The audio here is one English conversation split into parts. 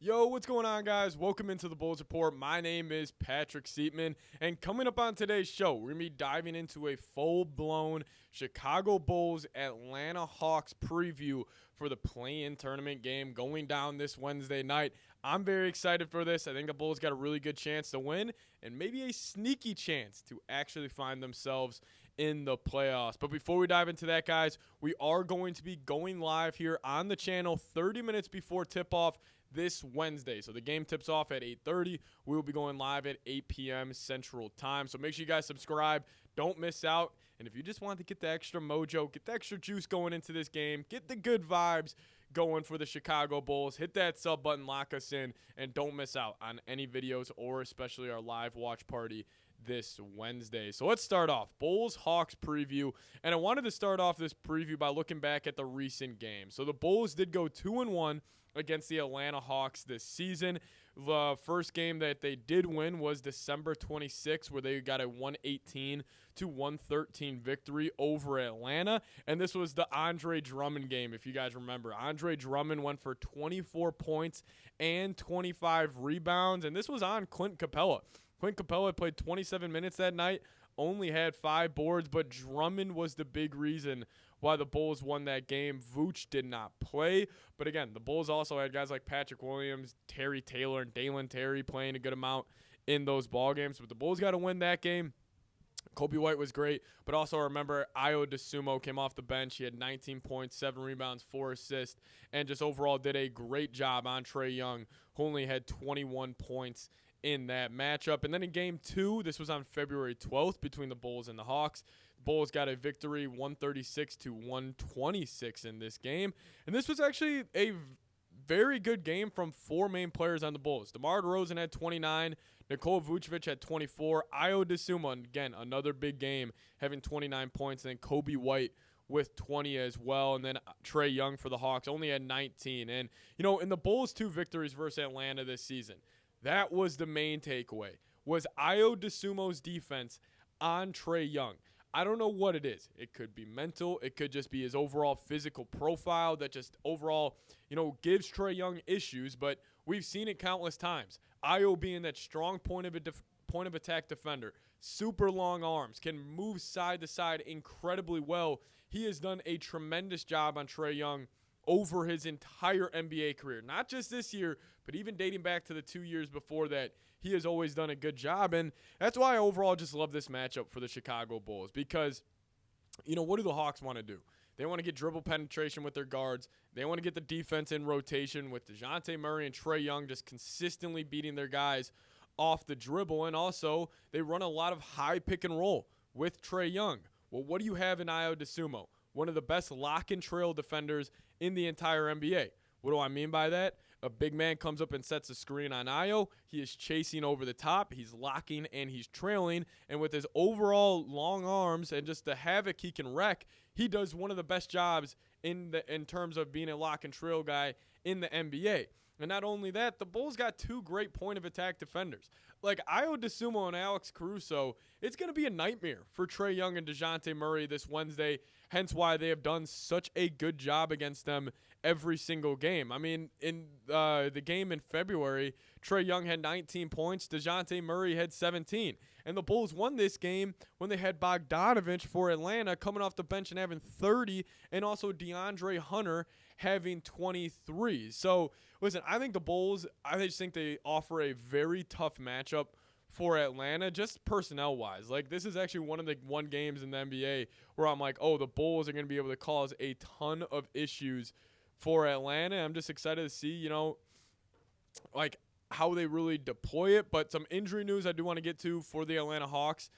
Yo, what's going on, guys? Welcome into the Bulls Report. My name is Patrick Seatman, and coming up on today's show, we're going to be diving into a full-blown Chicago Bulls Atlanta Hawks preview for the play-in tournament game going down this Wednesday night. I'm very excited for this. I think the Bulls got a really good chance to win and maybe a sneaky chance to actually find themselves in the playoffs. But before we dive into that, guys, we are going to be going live here on the channel 30 minutes before tip-off this Wednesday. So the game tips off at 8:30. We will be going live at 8 p.m. Central Time. So make sure you guys subscribe. Don't miss out. And if you just want to get the extra mojo, get the extra juice going into this game, get the good vibes going for the Chicago Bulls, hit that sub button, lock us in, and don't miss out on any videos or especially our live watch party this Wednesday. So let's start off Bulls-Hawks preview. And I wanted to start off this preview by looking back at the recent games. So the Bulls did go 2-1 against the Atlanta Hawks this season. The first game that they did win was December 26th, where they got a 118-113 victory over Atlanta. And this was the Andre Drummond game, if you guys remember. Andre Drummond went for 24 points and 25 rebounds, and this was on Clint Capella. Clint Capella played 27 minutes that night, only had 5 boards, but Drummond was the big reason why the Bulls won that game. Vooch did not play. But again, the Bulls also had guys like Patrick Williams, Terry Taylor, and Dalen Terry playing a good amount in those ball games. But the Bulls got to win that game. Coby White was great, but also remember Dosnmu came off the bench. He had 19 points, 7 rebounds, 4 assists, and just overall did a great job on Trae Young, who only had 21 points in that matchup. And then in game 2, this was on February 12th between the Bulls and the Hawks. The Bulls got a victory 136-126 in this game. And this was actually a very good game from 4 main players on the Bulls. DeMar DeRozan had 29. Nikola Vucevic had 24. Dosnmu, again, another big game, having 29 points. And then Coby White with 20 as well. And then Trae Young for the Hawks only had 19. And, you know, in the Bulls' 2 victories versus Atlanta this season, that was the main takeaway, was Dosnmu's defense on Trae Young. I don't know what it is. It could be mental. It could just be his overall physical profile that just overall, you know, gives Trae Young issues. But we've seen it countless times. Being that strong point of attack defender, super long arms, can move side to side incredibly well. He has done a tremendous job on Trae Young over his entire NBA career. Not just this year, but even dating back to the 2 years before that, he has always done a good job. And that's why I overall just love this matchup for the Chicago Bulls because, you know, what do the Hawks want to do? They want to get dribble penetration with their guards. They want to get the defense in rotation with DeJounte Murray and Trae Young just consistently beating their guys off the dribble. And also, they run a lot of high pick and roll with Trae Young. Well, what do you have in Dosnmu? One of the best lock and trail defenders in the entire NBA. What do I mean by that? A big man comes up and sets a screen on Ayo. He is chasing over the top. He's locking and he's trailing. And with his overall long arms and just the havoc he can wreak, he does one of the best jobs in terms of being a lock and trail guy in the NBA. And not only that, the Bulls got 2 great point of attack defenders. Like Dosnmu and Alex Caruso, it's going to be a nightmare for Trae Young and DeJounte Murray this Wednesday, hence why they have done such a good job against them every single game. I mean, in the game in February, Trae Young had 19 points, DeJounte Murray had 17. And the Bulls won this game when they had Bogdanovich for Atlanta coming off the bench and having 30, and also DeAndre Hunter having 23. So, listen, I think the Bulls, I just think they offer a very tough matchup for Atlanta, just personnel-wise. Like, this is actually one of the games in the NBA where I'm like, oh, the Bulls are going to be able to cause a ton of issues for Atlanta. I'm just excited to see, you know, like, how they really deploy it. But some injury news I do want to get to for the Atlanta Hawks.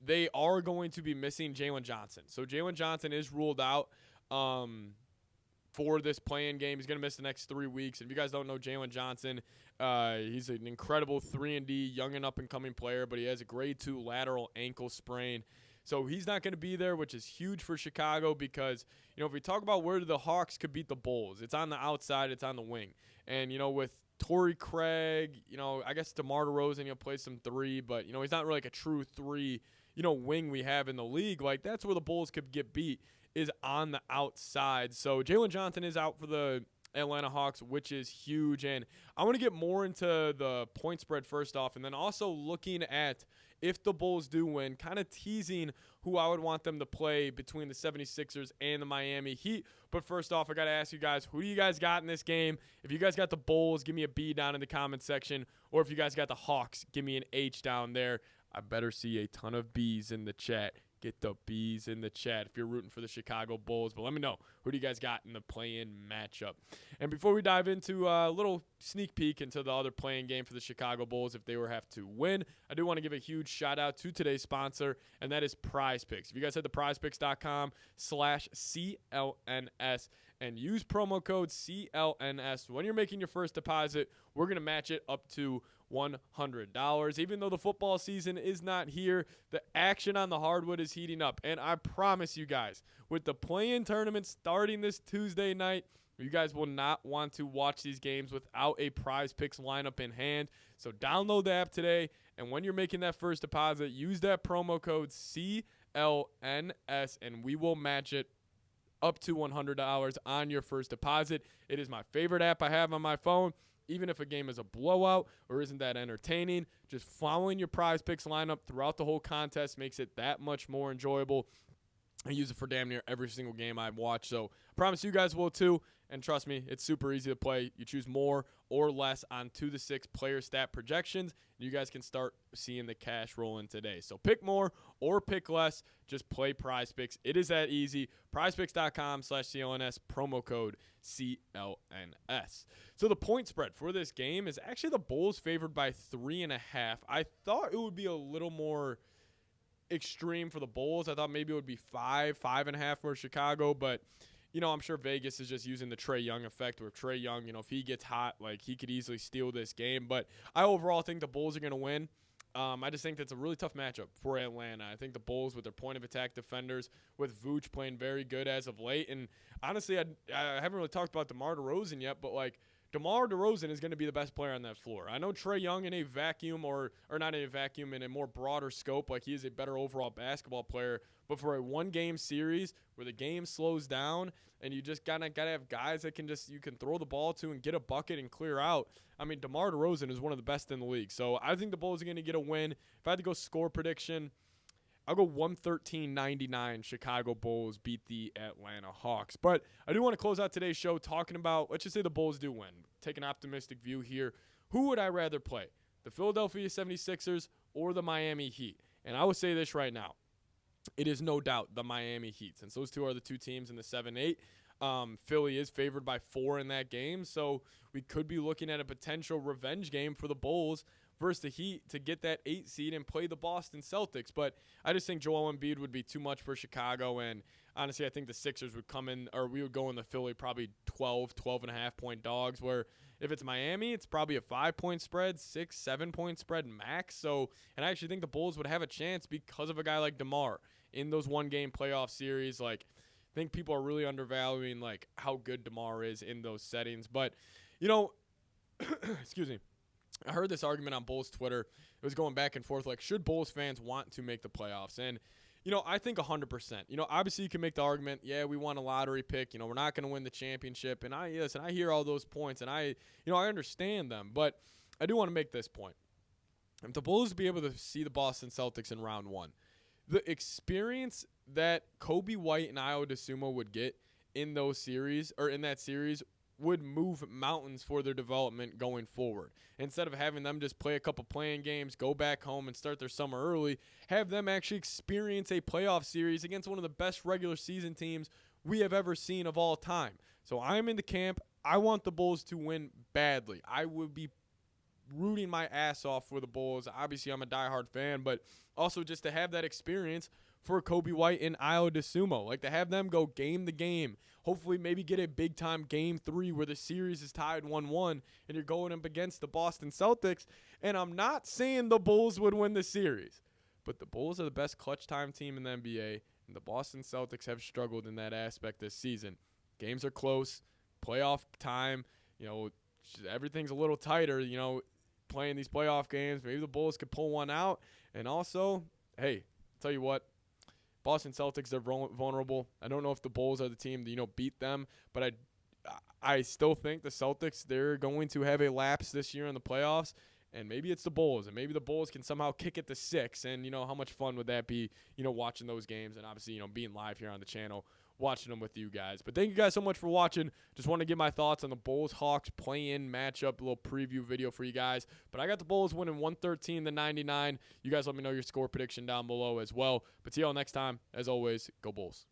They are going to be missing Jalen Johnson. So Jalen Johnson is ruled out for this play-in game. He's going to miss the next 3 weeks. And if you guys don't know Jalen Johnson, he's an incredible 3-and-D, young and up-and-coming player, but he has a grade 2 lateral ankle sprain. So he's not going to be there, which is huge for Chicago because, you know, if we talk about where the Hawks could beat the Bulls, it's on the outside, it's on the wing. And, you know, with Torrey Craig, you know, I guess DeMar DeRozan, he'll play some 3, but, you know, he's not really like a true 3, you know, wing we have in the league. Like, that's where the Bulls could get beat, is on the outside. So Jalen Johnson is out for the Atlanta Hawks, which is huge. And I want to get more into the point spread first off, and then also looking at if the Bulls do win, kind of teasing who I would want them to play between the 76ers and the Miami Heat. But first off, I got to ask you guys, who do you guys got in this game? If you guys got the Bulls, give me a B down in the comment section. Or if you guys got the Hawks, give me an H down there. I better see a ton of B's in the chat. Get the B's in the chat if you're rooting for the Chicago Bulls. But let me know, who do you guys got in the play-in matchup? And before we dive into a little sneak peek into the other play-in game for the Chicago Bulls if they were have to win, I do want to give a huge shout-out to today's sponsor, and that is Prize Picks. If you guys head to prizepicks.com/CLNS and use promo code CLNS when you're making your first deposit, we're going to match it up to $100. Even though the football season is not here, the action on the hardwood is heating up. And I promise you guys, with the play-in tournament starting this Tuesday night, you guys will not want to watch these games without a Prize Picks lineup in hand. So download the app today, and when you're making that first deposit, use that promo code CLNS, and we will match it up to $100 on your first deposit. It is my favorite app I have on my phone. Even if a game is a blowout or isn't that entertaining, just following your Prize Picks lineup throughout the whole contest makes it that much more enjoyable. I use it for damn near every single game I watch, so I promise you guys will too. And trust me, it's super easy to play. You choose more or less on 2 to 6 player stat projections. You guys can start seeing the cash rolling today. So pick more or pick less. Just play Prize Picks. It is that easy. PrizePicks.com/CLNS, promo code CLNS. So the point spread for this game is actually the Bulls favored by 3.5. I thought it would be a little more extreme for the Bulls. I thought maybe it would be 5.5 for Chicago, but I'm sure Vegas is just using the Trae Young effect where Trae Young, if he gets hot, like he could easily steal this game. But I overall think the Bulls are going to win. I just think that's a really tough matchup for Atlanta. I think the Bulls with their point of attack defenders, with Vooch playing very good as of late. And honestly, I haven't really talked about DeMar DeRozan yet, but DeMar DeRozan is going to be the best player on that floor. I know Trae Young in a vacuum or not in a vacuum, in a more broader scope, he is a better overall basketball player. But for a one-game series where the game slows down and you just gotta have guys that you can throw the ball to and get a bucket and clear out. I mean, DeMar DeRozan is one of the best in the league. So I think the Bulls are going to get a win. If I had to go score prediction, I'll go 113-99. Chicago Bulls beat the Atlanta Hawks. But I do want to close out today's show talking about, let's just say the Bulls do win. Take an optimistic view here. Who would I rather play? The Philadelphia 76ers or the Miami Heat? And I will say this right now. It is no doubt the Miami Heat, since those two are the two teams in the 7-8. Philly is favored by 4 in that game, so we could be looking at a potential revenge game for the Bulls versus the Heat to get that 8 seed and play the Boston Celtics. But I just think Joel Embiid would be too much for Chicago, and honestly, I think the Sixers would come in, or we would go in the Philly probably 12.5 point dogs, where if it's Miami, it's probably a 5-point spread, 6-7 point spread max. So, and I actually think the Bulls would have a chance because of a guy like DeMar in those one-game playoff series. I think people are really undervaluing how good DeMar is in those settings. But, excuse me. I heard this argument on Bulls Twitter. It was going back and forth, should Bulls fans want to make the playoffs? And, I think 100%. Obviously you can make the argument, yeah, we won a lottery pick. We're not going to win the championship. And I hear all those points, and I understand them. But I do want to make this point. If the Bulls be able to see the Boston Celtics in round 1, the experience that Coby White and Dosnmu would get in those series, or in that series, would move mountains for their development going forward. Instead of having them just play a couple playing games, go back home and start their summer early, have them actually experience a playoff series against one of the best regular season teams we have ever seen of all time. So I'm in the camp. I want the Bulls to win badly. I would be rooting my ass off for the Bulls. Obviously, I'm a diehard fan, but also just to have that experience for Coby White and Dosnmu. To have them go game to game. Hopefully maybe get a big-time Game 3 where the series is tied 1-1 and you're going up against the Boston Celtics. And I'm not saying the Bulls would win the series, but the Bulls are the best clutch time team in the NBA, and the Boston Celtics have struggled in that aspect this season. Games are close. Playoff time, everything's a little tighter, playing these playoff games. Maybe the Bulls could pull one out. And also, hey, tell you what, Boston Celtics, they're vulnerable. I don't know if the Bulls are the team that, beat them, but I still think the Celtics, they're going to have a lapse this year in the playoffs. And maybe it's the Bulls, and maybe the Bulls can somehow kick it to 6. And, how much fun would that be, watching those games and obviously, being live here on the channel, watching them with you guys. But thank you guys so much for watching. Just want to give my thoughts on the Bulls-Hawks play-in matchup, a little preview video for you guys. But I got the Bulls winning 113-99. You guys let me know your score prediction down below as well. But see y'all next time. As always, go Bulls.